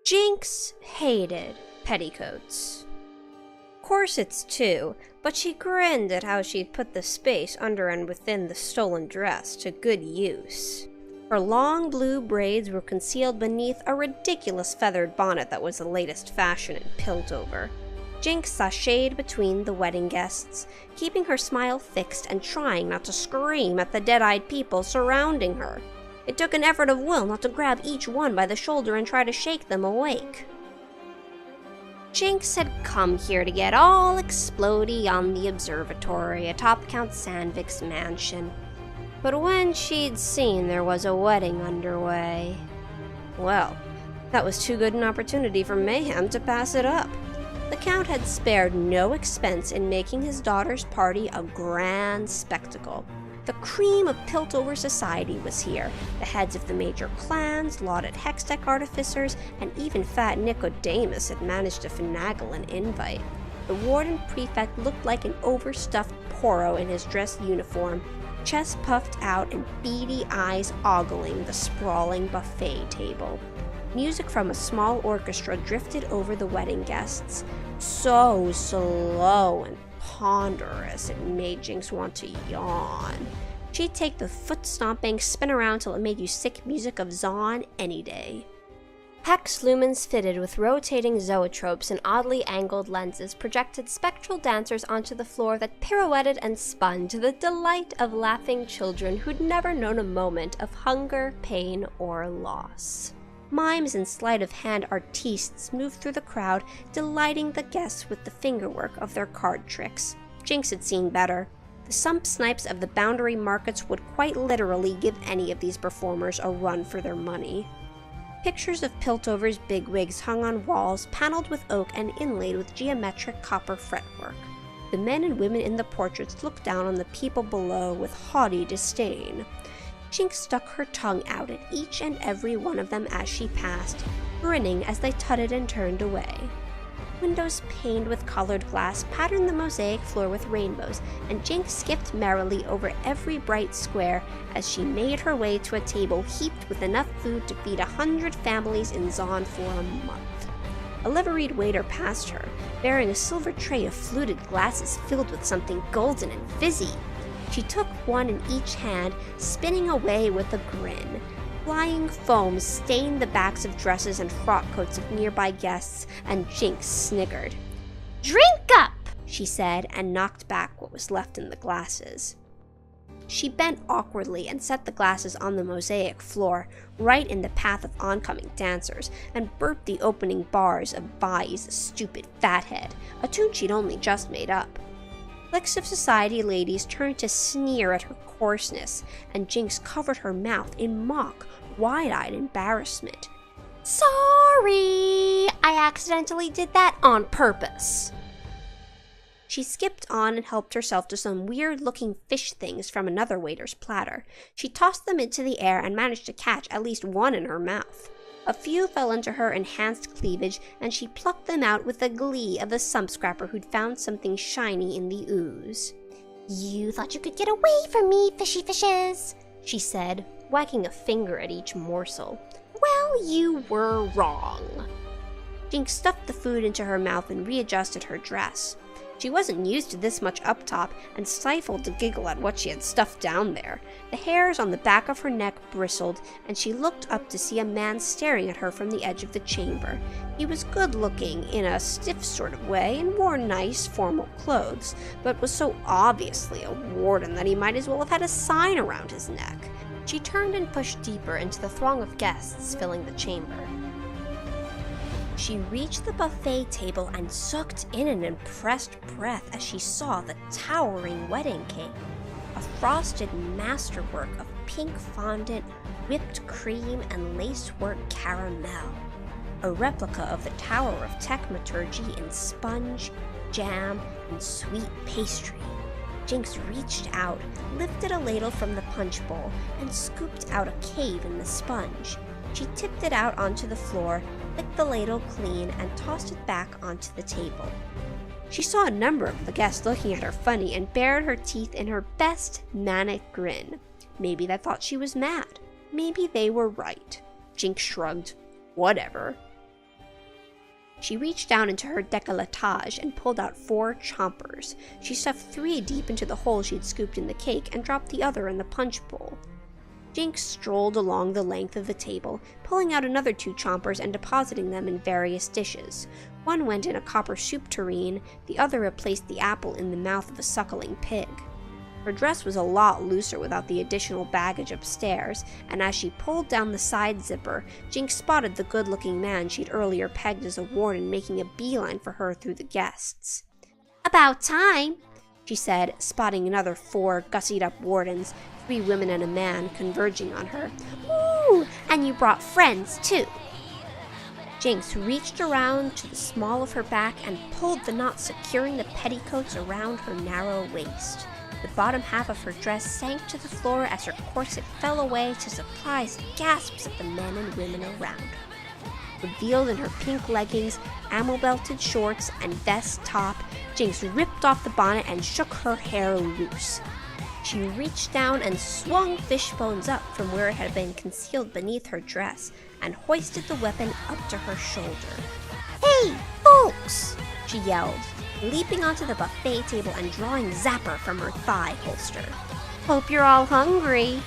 Jinx hated petticoats. Corsets too, but she grinned at how she'd put the space under and within the stolen dress to good use. Her long blue braids were concealed beneath a ridiculous feathered bonnet that was the latest fashion in Piltover. Jinx sashayed between the wedding guests, keeping her smile fixed and trying not to scream at the dead-eyed people surrounding her. It took an effort of will not to grab each one by the shoulder and try to shake them awake. Jinx had come here to get all explody on the observatory atop Count Sandvik's mansion. But when she'd seen there was a wedding underway, well, that was too good an opportunity for mayhem to pass it up. The Count had spared no expense in making his daughter's party a grand spectacle. The cream of Piltover society was here. The heads of the major clans, lauded Hextech artificers, and even fat Nicodemus had managed to finagle an invite. The warden prefect looked like an overstuffed Poro in his dress uniform, chest puffed out and beady eyes ogling the sprawling buffet table. Music from a small orchestra drifted over the wedding guests, so slow and ponderous it made Jinx want to yawn. She'd take the foot-stomping, spin around till it made you sick music of Zaun any day. Hex lumens fitted with rotating zoetropes and oddly angled lenses projected spectral dancers onto the floor that pirouetted and spun to the delight of laughing children who'd never known a moment of hunger, pain, or loss. Mimes and sleight-of-hand artistes moved through the crowd, delighting the guests with the fingerwork of their card tricks. Jinx had seen better. The sump snipes of the boundary markets would quite literally give any of these performers a run for their money. Pictures of Piltover's bigwigs hung on walls, paneled with oak and inlaid with geometric copper fretwork. The men and women in the portraits looked down on the people below with haughty disdain. Jinx stuck her tongue out at each and every one of them as she passed, grinning as they tutted and turned away. Windows paned with colored glass patterned the mosaic floor with rainbows, and Jinx skipped merrily over every bright square as she made her way to a table heaped with enough food to feed 100 families in Zaun for a month. A liveried waiter passed her, bearing a silver tray of fluted glasses filled with something golden and fizzy. She took one in each hand, spinning away with a grin. Flying foam stained the backs of dresses and frock coats of nearby guests, and Jinx sniggered. "Drink up!" she said, and knocked back what was left in the glasses. She bent awkwardly and set the glasses on the mosaic floor, right in the path of oncoming dancers, and burped the opening bars of Bai's Stupid Fathead, a tune she'd only just made up. Flicks of society ladies turned to sneer at her coarseness, and Jinx covered her mouth in mock, wide-eyed embarrassment. "Sorry, I accidentally did that on purpose." She skipped on and helped herself to some weird-looking fish things from another waiter's platter. She tossed them into the air and managed to catch at least one in her mouth. A few fell into her enhanced cleavage, and she plucked them out with the glee of a sump scrapper who'd found something shiny in the ooze. "You thought you could get away from me, fishy fishes," she said, wagging a finger at each morsel. "Well, you were wrong." Jinx stuffed the food into her mouth and readjusted her dress. She wasn't used to this much up top and stifled to giggle at what she had stuffed down there. The hairs on the back of her neck bristled, and she looked up to see a man staring at her from the edge of the chamber. He was good-looking in a stiff sort of way and wore nice, formal clothes, but was so obviously a warden that he might as well have had a sign around his neck. She turned and pushed deeper into the throng of guests filling the chamber. She reached the buffet table and sucked in an impressed breath as she saw the towering wedding cake, a frosted masterwork of pink fondant, whipped cream, and lacework caramel, a replica of the Tower of Techmaturgy in sponge, jam, and sweet pastry. Jinx reached out, lifted a ladle from the punch bowl, and scooped out a cave in the sponge. She tipped it out onto the floor, licked the ladle clean, and tossed it back onto the table. She saw a number of the guests looking at her funny and bared her teeth in her best manic grin. Maybe they thought she was mad. Maybe they were right. Jinx shrugged. Whatever. She reached down into her décolletage and pulled out 4 chompers. She stuffed 3 deep into the hole she'd scooped in the cake and dropped the other in the punch bowl. Jinx strolled along the length of the table, pulling out another 2 chompers and depositing them in various dishes. One went in a copper soup tureen, the other replaced the apple in the mouth of a suckling pig. Her dress was a lot looser without the additional baggage upstairs, and as she pulled down the side zipper, Jinx spotted the good-looking man she'd earlier pegged as a warden making a beeline for her through the guests. "About time," she said, spotting another 4 gussied-up wardens, 3 women and a man, converging on her. "Ooh, and you brought friends, too." Jinx reached around to the small of her back and pulled the knot securing the petticoats around her narrow waist. The bottom half of her dress sank to the floor as her corset fell away to surprised gasps of the men and women around her. Revealed in her pink leggings, ammo-belted shorts, and vest top, Jinx ripped off the bonnet and shook her hair loose. She reached down and swung Fishbones up from where it had been concealed beneath her dress and hoisted the weapon up to her shoulder. "Hey, folks!" she yelled, leaping onto the buffet table and drawing Zapper from her thigh holster. "Hope you're all hungry."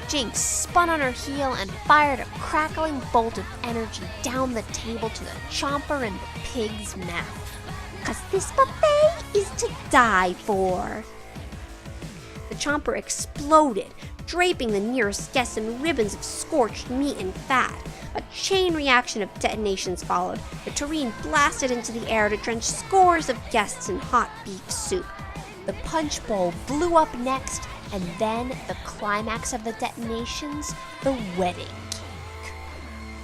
Jinx spun on her heel and fired a crackling bolt of energy down the table to the chomper in the pig's mouth. "'Cause this buffet is to die for." The chomper exploded, draping the nearest guests in ribbons of scorched meat and fat. A chain reaction of detonations followed. The tureen blasted into the air to drench scores of guests in hot beef soup. The punch bowl blew up next, and then the climax of the detonations, the wedding cake.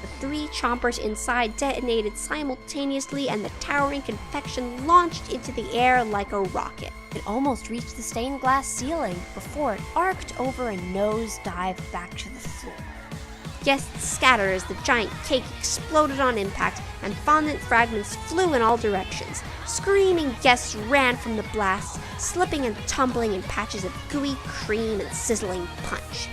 The 3 chompers inside detonated simultaneously, and the towering confection launched into the air like a rocket. It almost reached the stained glass ceiling before it arced over and nose-dived back to the floor. Guests scattered as the giant cake exploded on impact, and fondant fragments flew in all directions. Screaming guests ran from the blasts, slipping and tumbling in patches of gooey cream and sizzling punch.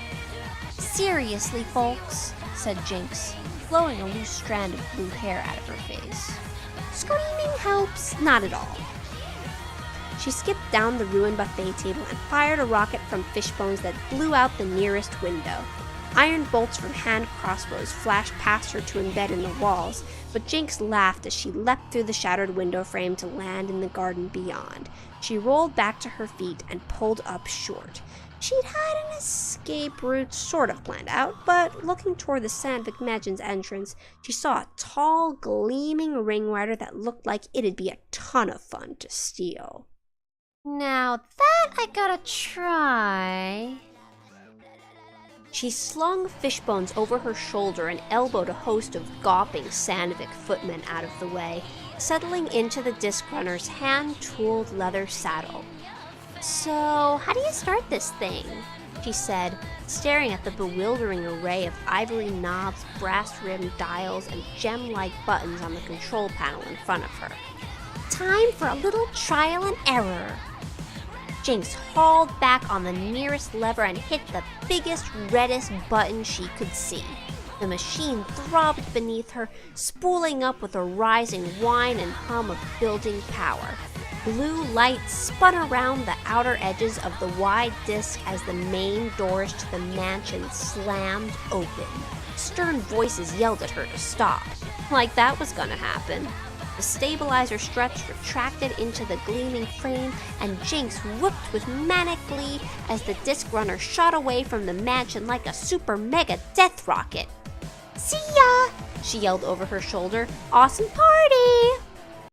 "Seriously, folks," said Jinx, blowing a loose strand of blue hair out of her face. "Screaming helps not at all." She skipped down the ruined buffet table and fired a rocket from Fishbones that blew out the nearest window. Iron bolts from hand crossbows flashed past her to embed in the walls, but Jinx laughed as she leapt through the shattered window frame to land in the garden beyond. She rolled back to her feet and pulled up short. She'd had an escape route sort of planned out, but looking toward the Sandvik Mansion's entrance, she saw a tall, gleaming ring rider that looked like it'd be a ton of fun to steal. "Now that I gotta try." She slung Fishbones over her shoulder and elbowed a host of gawping Sandvik footmen out of the way, settling into the disc runner's hand-tooled leather saddle. "So, how do you start this thing?" she said, staring at the bewildering array of ivory knobs, brass-rimmed dials, and gem-like buttons on the control panel in front of her. "Time for a little trial and error." Jinx hauled back on the nearest lever and hit the biggest, reddest button she could see. The machine throbbed beneath her, spooling up with a rising whine and hum of building power. Blue light spun around the outer edges of the wide disc as the main doors to the mansion slammed open. Stern voices yelled at her to stop. Like that was gonna happen. The stabilizer struts retracted into the gleaming frame, and Jinx whooped with manic glee as the disc runner shot away from the mansion like a super mega death rocket. "See ya!" she yelled over her shoulder. "Awesome party!"